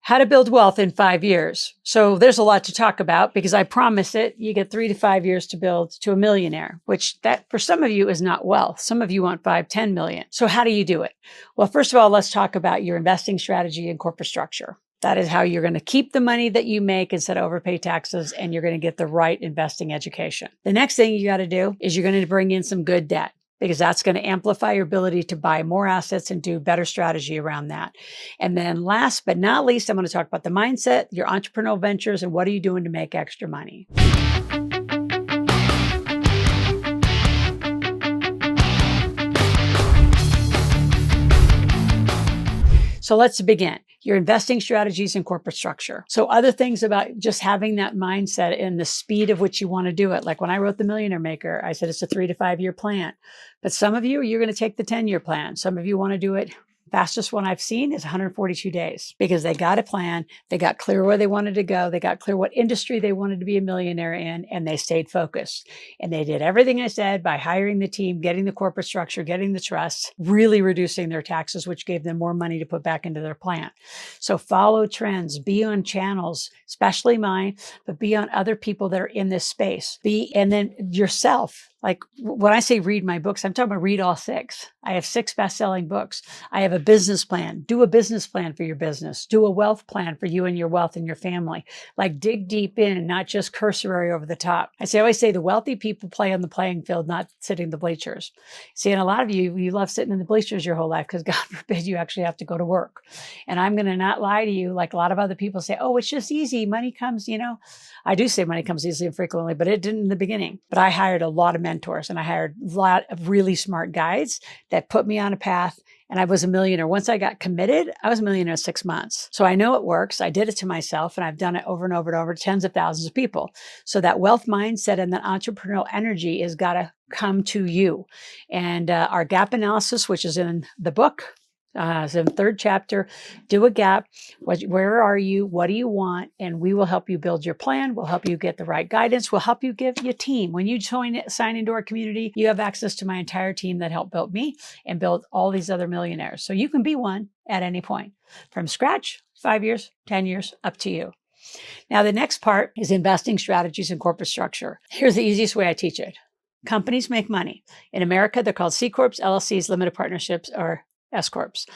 How to build wealth in 5 years. So there's a lot to talk about because I promise it, you get 3 to 5 years to build to a millionaire, which that for some of you is not wealth. Some of you want 5, 10 million. So how do you do it? Well, first of all, let's talk about your investing strategy and corporate structure. That is how you're going to keep the money that you make instead of overpay taxes, and you're going to get the right investing education. The next thing you got to do is you're going to bring in some good debt, because that's going to amplify your ability to buy more assets and do better strategy around that. And then last but not least, I'm going to talk about the mindset, your entrepreneurial ventures, and what are you doing to make extra money. So let's begin. Your investing strategies and corporate structure. So other things about just having that mindset and the speed of which you want to do it. Like when I wrote The Millionaire Maker, I said it's a 3 to 5 year plan. But some of you, you're going to take the 10-year plan. Some of you want to do it. Fastest one I've seen is 142 days because they got a plan. They got clear where they wanted to go. They got clear what industry they wanted to be a millionaire in, and they stayed focused. And they did everything I said by hiring the team, getting the corporate structure, getting the trust, really reducing their taxes, which gave them more money to put back into their plan. So follow trends, be on channels, especially mine, but be on other people that are in this space. And then yourself. Like when I say read my books, I'm talking about read all 6. I have 6 best-selling books. I have a business plan. Do a business plan for your business. Do a wealth plan for you and your wealth and your family. Like dig deep in, not just cursory over the top. I always say the wealthy people play on the playing field, not sitting in the bleachers. See, and a lot of you love sitting in the bleachers your whole life because God forbid you actually have to go to work. And I'm going to not lie to you like a lot of other people say, oh, it's just easy. Money comes, I do say money comes easily and frequently, but it didn't in the beginning. But I hired a lot of mentors and I hired a lot of really smart guides that put me on a path, and I was a millionaire. Once I got committed, I was a millionaire in 6 months. So I know it works. I did it to myself, and I've done it over and over and over to tens of thousands of people. So that wealth mindset and that entrepreneurial energy has got to come to you. And our gap analysis, which is in the book, so in the 3rd chapter, do a gap. Where are you? What do you want? And we will help you build your plan. We'll help you get the right guidance. We'll help you give you a team. When you sign into our community, you have access to my entire team that helped build me and build all these other millionaires. So you can be one at any point from scratch, 5 years, 10 years, up to you. Now, the next part is investing strategies and corporate structure. Here's the easiest way I teach it. Companies make money. In America, they're called C Corps, LLCs, limited partnerships, or S Corps.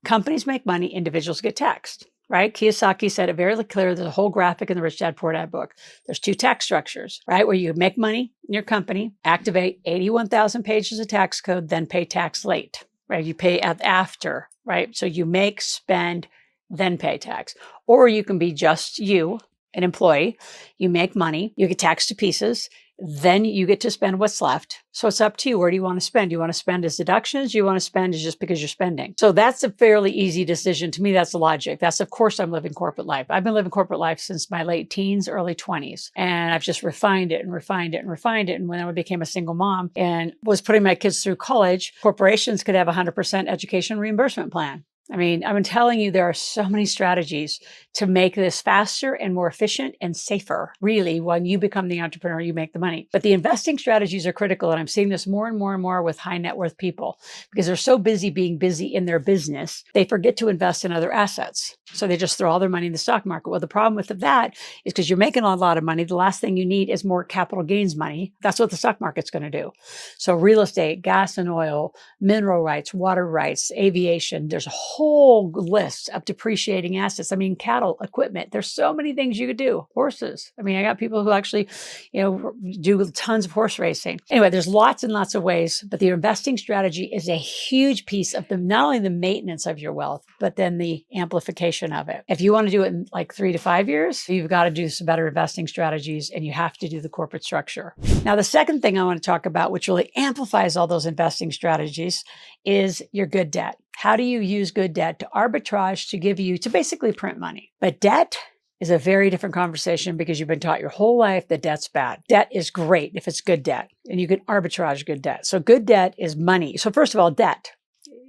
Companies make money, individuals get taxed, right? Kiyosaki said it very clear. There's a whole graphic in the Rich Dad Poor Dad book. There's 2 tax structures, right? Where you make money in your company, activate 81,000 pages of tax code, then pay tax late, right? You pay after, right? So you make, spend, then pay tax. Or you can be just you, an employee. You make money, you get taxed to pieces, then you get to spend what's left. So it's up to you. Where do you want to spend? You want to spend as deductions? You want to spend as just because you're spending? So that's a fairly easy decision. To me, that's the logic. That's, of course, I'm living corporate life. I've been living corporate life since my late teens, early 20s. And I've just refined it and refined it and refined it. And when I became a single mom and was putting my kids through college, corporations could have a 100% education reimbursement plan. I mean, I've been telling you there are so many strategies to make this faster and more efficient and safer. Really, when you become the entrepreneur, you make the money. But the investing strategies are critical. And I'm seeing this more and more and more with high net worth people because they're so busy being busy in their business, they forget to invest in other assets. So they just throw all their money in the stock market. Well, the problem with that is because you're making a lot of money. The last thing you need is more capital gains money. That's what the stock market's going to do. So real estate, gas and oil, mineral rights, water rights, aviation, there's a whole list of depreciating assets. I mean, cattle, equipment. There's so many things you could do. Horses. I mean, I got people who actually, do tons of horse racing. Anyway, there's lots and lots of ways, but the investing strategy is a huge piece of not only the maintenance of your wealth, but then the amplification of it. If you want to do it in like 3 to 5 years, you've got to do some better investing strategies and you have to do the corporate structure. Now, the second thing I want to talk about, which really amplifies all those investing strategies, is your good debt. How do you use good debt to arbitrage to basically print money? But debt is a very different conversation because you've been taught your whole life that debt's bad. Debt is great if it's good debt, and you can arbitrage good debt. So good debt is money. So first of all, debt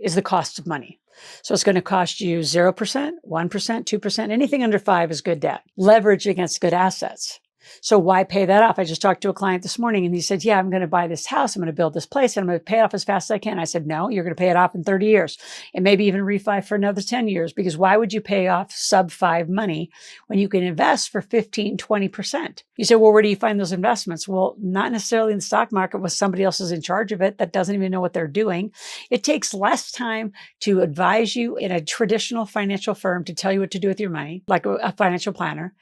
is the cost of money. So it's going to cost you 0%, 1%, 2%, anything under 5 is good debt. Leverage against good assets. So why pay that off? I just talked to a client this morning and he said, yeah, I'm going to buy this house. I'm going to build this place and I'm going to pay it off as fast as I can. I said, no, you're going to pay it off in 30 years and maybe even refi for another 10 years, because why would you pay off sub 5 money when you can invest for 15, 20%? You say, well, where do you find those investments? Well, not necessarily in the stock market when somebody else is in charge of it that doesn't even know what they're doing. It takes less time to advise you in a traditional financial firm to tell you what to do with your money, like a financial planner,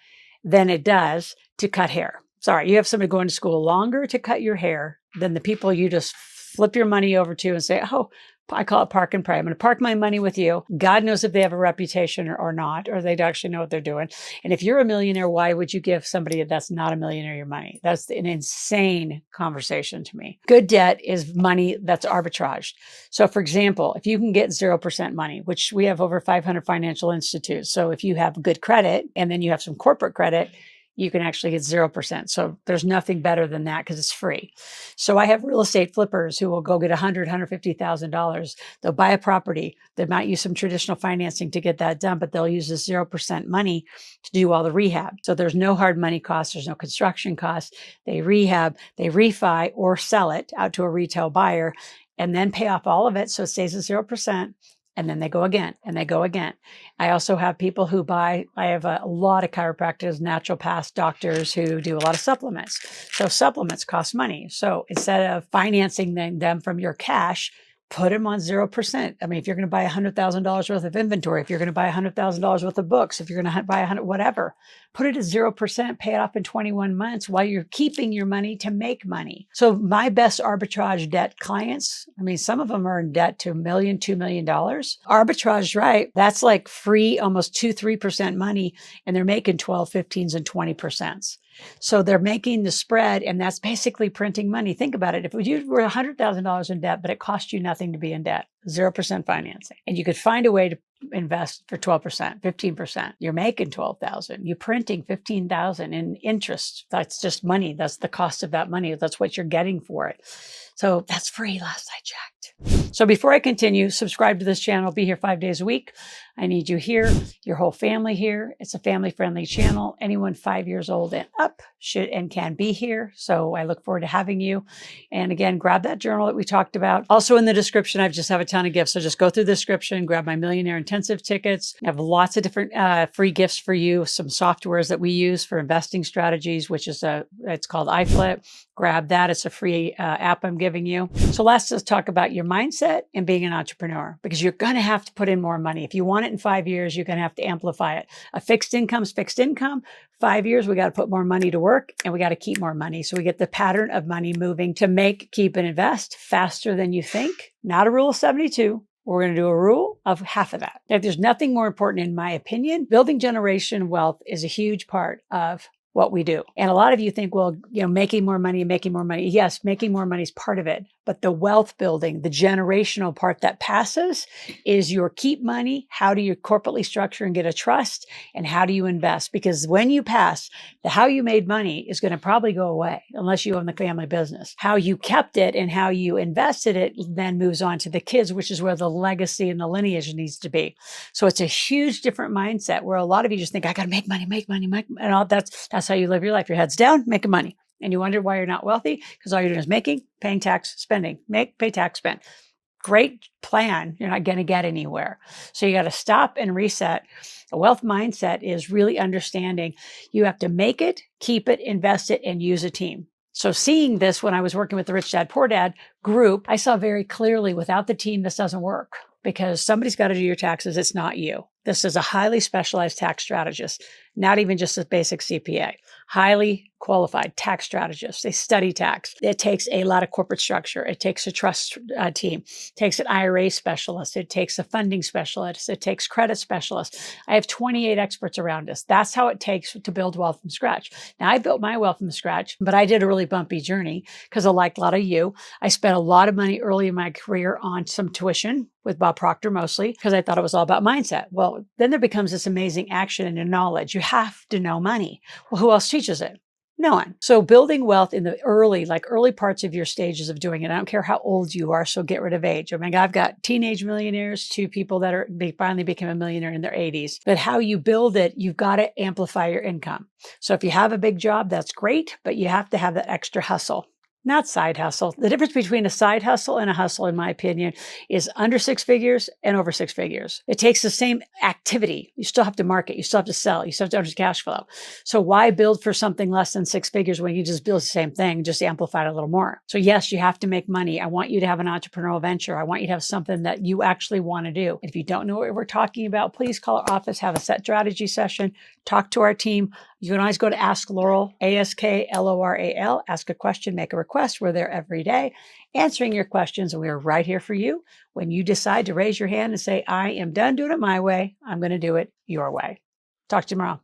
than it does to cut hair. Sorry, you have somebody going to school longer to cut your hair than the people you just flip your money over to and say, oh, I call it park and pray. I'm going to park my money with you. God knows if they have a reputation or not, or they actually know what they're doing. And if you're a millionaire, why would you give somebody that's not a millionaire your money? That's an insane conversation to me. Good debt is money that's arbitraged. So for example, if you can get 0% money, which we have over 500 financial institutes. So if you have good credit and then you have some corporate credit, you can actually get 0%. So there's nothing better than that because it's free. So I have real estate flippers who will go get $100,000, $150,000. They'll buy a property. They might use some traditional financing to get that done, but they'll use this 0% money to do all the rehab. So there's no hard money costs. There's no construction costs. They rehab, they refi or sell it out to a retail buyer and then pay off all of it. So it stays at 0%. And then they go again and they go again. I also have people who I have a lot of chiropractors, naturopaths, doctors who do a lot of supplements. So supplements cost money. So instead of financing them from your cash, put them on 0%. I mean, if you're going to buy $100,000 worth of inventory, if you're going to buy $100,000 worth of books, if you're going to buy 100, whatever, put it at 0%, pay it off in 21 months while you're keeping your money to make money. So my best arbitrage debt clients, I mean, some of them are in debt to $1 million, $2 million. Arbitrage, right? That's like free, almost 2-3% money, and they're making 12, 15s, and 20%. So they're making the spread, and that's basically printing money. Think about it. If you were $100,000 in debt, but it cost you nothing to be in debt, 0% financing, and you could find a way to invest for 12%, 15%, you're making 12,000. You're printing 15,000 in interest. That's just money. That's the cost of that money. That's what you're getting for it. So that's free last I checked. So before I continue, subscribe to this channel. Be here 5 days a week. I need you here, your whole family here. It's a family-friendly channel. Anyone 5 years old and up should and can be here. So I look forward to having you. And again, grab that journal that we talked about. Also in the description, I just have a ton of gifts. So just go through the description, grab my Millionaire Intensive tickets. I have lots of different free gifts for you. Some softwares that we use for investing strategies, which is it's called iFlip. Grab that. It's a free app I'm giving you. So let's just talk about your mindset and being an entrepreneur, because you're going to have to put in more money. If you want it in 5 years, you're going to have to amplify it. A fixed income's fixed income. 5 years, we got to put more money to work and we got to keep more money. So we get the pattern of money moving to make, keep, and invest faster than you think. Not a rule of 72. We're going to do a rule of half of that. If there's nothing more important, in my opinion, building generation wealth is a huge part of what we do. And a lot of you think, well, making more money. Yes, making more money is part of it. But the wealth building, the generational part that passes is your keep money. How do you corporately structure and get a trust? And how do you invest? Because when you pass, the how you made money is going to probably go away unless you own the family business. How you kept it and how you invested it then moves on to the kids, which is where the legacy and the lineage needs to be. So it's a huge different mindset where a lot of you just think, I got to make money. And all that's how you live your life. Your head's down, making money. And you wonder why you're not wealthy, because all you're doing is making, paying tax, spending, make, pay tax, spend. Great plan. You're not going to get anywhere. So you got to stop and reset. A wealth mindset is really understanding you have to make it, keep it, invest it, and use a team. So seeing this when I was working with the Rich Dad, Poor Dad group, I saw very clearly without the team, this doesn't work, because somebody's got to do your taxes. It's not you. This is a highly specialized tax strategist, not even just a basic CPA, highly qualified tax strategists. They study tax. It takes a lot of corporate structure. It takes a trust team. It takes an IRA specialist. It takes a funding specialist. It takes credit specialists. I have 28 experts around us. That's how it takes to build wealth from scratch. Now, I built my wealth from scratch, but I did a really bumpy journey because like a lot of you, I spent a lot of money early in my career on some tuition with Bob Proctor mostly because I thought it was all about mindset. Well, then there becomes this amazing action and knowledge. You have to know money. Well, who else teaches it? No one. So building wealth in the early parts of your stages of doing it. I don't care how old you are. So get rid of age. I mean, I've got teenage millionaires to people that they finally became a millionaire in their 80s. But how you build it, you've got to amplify your income. So if you have a big job, that's great, but you have to have that extra hustle. Not side hustle. The difference between a side hustle and a hustle, in my opinion, is under 6 figures and over 6 figures. It takes the same activity. You still have to market. You still have to sell. You still have to earn cash flow. So why build for something less than 6 figures when you just build the same thing, just amplify it a little more? So yes, you have to make money. I want you to have an entrepreneurial venture. I want you to have something that you actually want to do. If you don't know what we're talking about, please call our office, have a set strategy session, talk to our team. You can always go to Ask Loral, AskLoral, ask a question, make a request. We're there every day answering your questions, and we are right here for you when you decide to raise your hand and say, I am done doing it my way. I'm going to do it your way. Talk to you tomorrow.